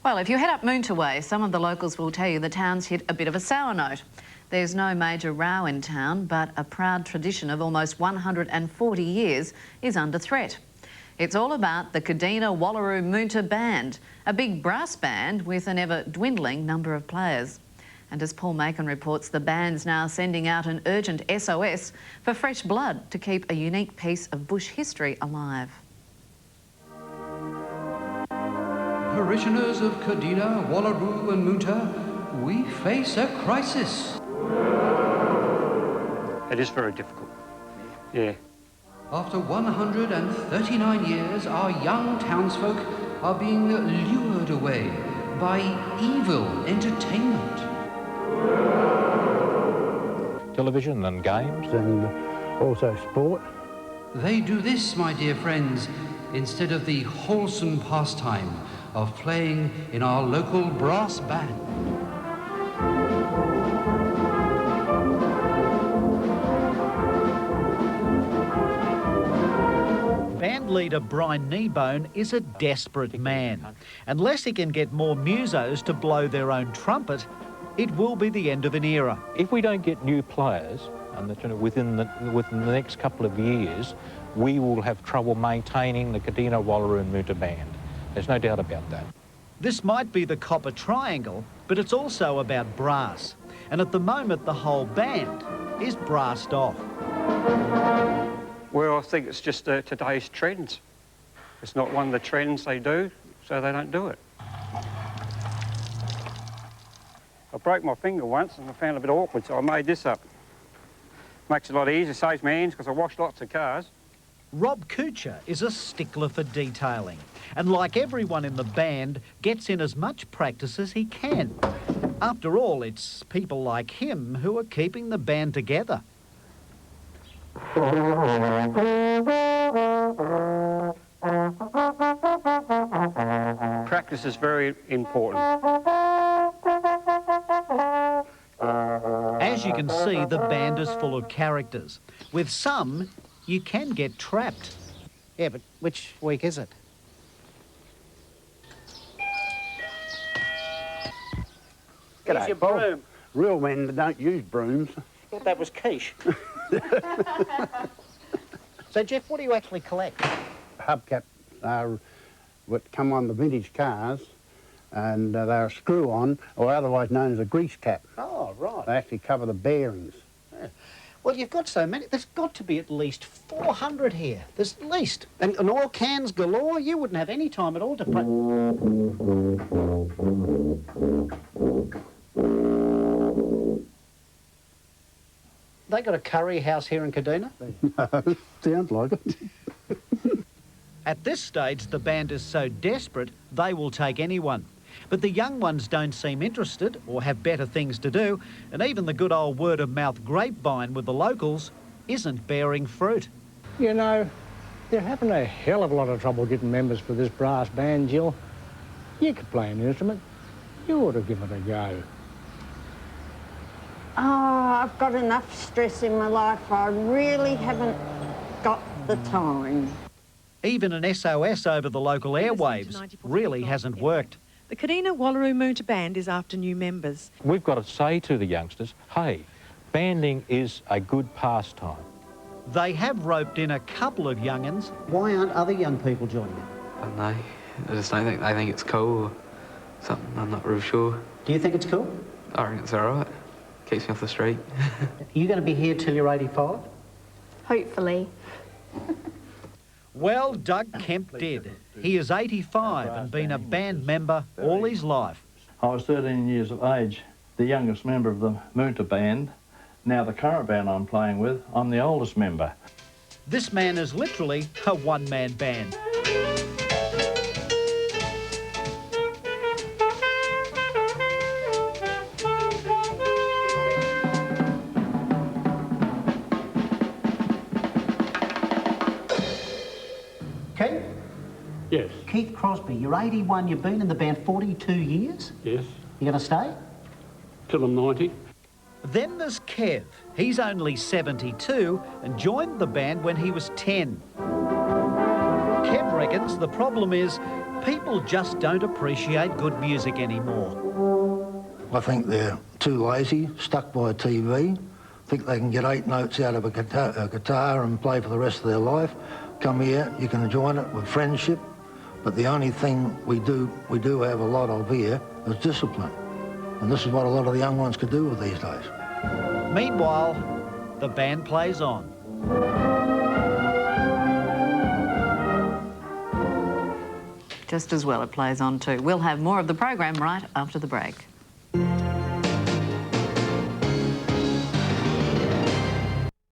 Well, if you head up Moonta Way, some of the locals will tell you the town's hit a bit of a sour note. There's no major row in town, but a proud tradition of almost 140 years is under threat. It's all about the Kadina Wallaroo Moonta Band, a big brass band with an ever-dwindling number of players. And as Paul Makin reports, the band's now sending out an urgent SOS for fresh blood to keep a unique piece of bush history alive. Parishioners of Kadina, Wallaroo and Moonta, we face a crisis. It is very difficult, yeah. After 139 years, our young townsfolk are being lured away by evil entertainment. Television and games. And also sport. They do this, my dear friends, instead of the wholesome pastime of playing in our local brass band. Band leader Brian Kneebone is a desperate man. Unless he can get more musos to blow their own trumpet, it will be the end of an era. If we don't get new players, and within the next couple of years, we will have trouble maintaining the Kadina Wallaroo Moonta Band. There's no doubt about that. This might be the copper triangle, but it's also about brass. And at the moment, the whole band is brassed off. Well, I think it's just today's trends. It's not one of the trends they do, so they don't do it. I broke my finger once and I found it a bit awkward, so I made this up. Makes it a lot easier, saves my hands because I wash lots of cars. Rob Kuchar is a stickler for detailing, and like everyone in the band, gets in as much practice as he can. After all, it's people like him who are keeping the band together. Practice is very important. As you can see, the band is full of characters. With some, you can get trapped. Yeah, but which week is it? G'day, Your Bob. broom. Real men don't use brooms. I thought that was quiche. So, Jeff, what do you actually collect? Hubcaps are what come on the vintage cars, and they're a screw-on, or otherwise known as a grease cap. Oh, right. They actually cover the bearings. Yeah. Well, you've got so many. There's got to be at least 400 here. There's at least. And oil cans galore. You wouldn't have any time at all to play. They got a curry house here in Kadina? No, sounds like it. At this stage, the band is so desperate, they will take anyone. But the young ones don't seem interested or have better things to do, and even the good old word-of-mouth grapevine with the locals isn't bearing fruit. You know, they're having a hell of a lot of trouble getting members for this brass band, Jill. You could play an instrument. You ought to give it a go. Oh, I've got enough stress in my life. I really haven't got the time. Even an SOS over the local airwaves really hasn't worked. The Kadina Wallaroo Moonta Band is after new members. We've got to say to the youngsters, hey, banding is a good pastime. They have roped in a couple of young'uns. Why aren't other young people joining you? I don't know. I just don't think they think it's cool or something. I'm not real sure. Do you think it's cool? I reckon it's all right. Keeps me off the street. Are you going to be here till you're 85? Hopefully. Well, Doug Kemp did. He is 85 and been a band member all his life. I was 13 years of age, the youngest member of the Moonta Band. Now the current band I'm playing with, I'm the oldest member. This man is literally a one-man band. Keith? Yes. Keith Crosby, you're 81, you've been in the band 42 years? Yes. You going to stay? Till I'm 90. Then there's Kev. He's only 72 and joined the band when he was 10. Kev reckons the problem is People just don't appreciate good music anymore. I think they're too lazy, stuck by a TV, think they can get 8 notes out of a guitar and play for the rest of their life. Come here, you can join it with friendship, but the only thing we do have a lot of here is discipline. And this is what a lot of the young ones could do with these days. Meanwhile, the band plays on. Just as well it plays on too. We'll have more of the program right after the break.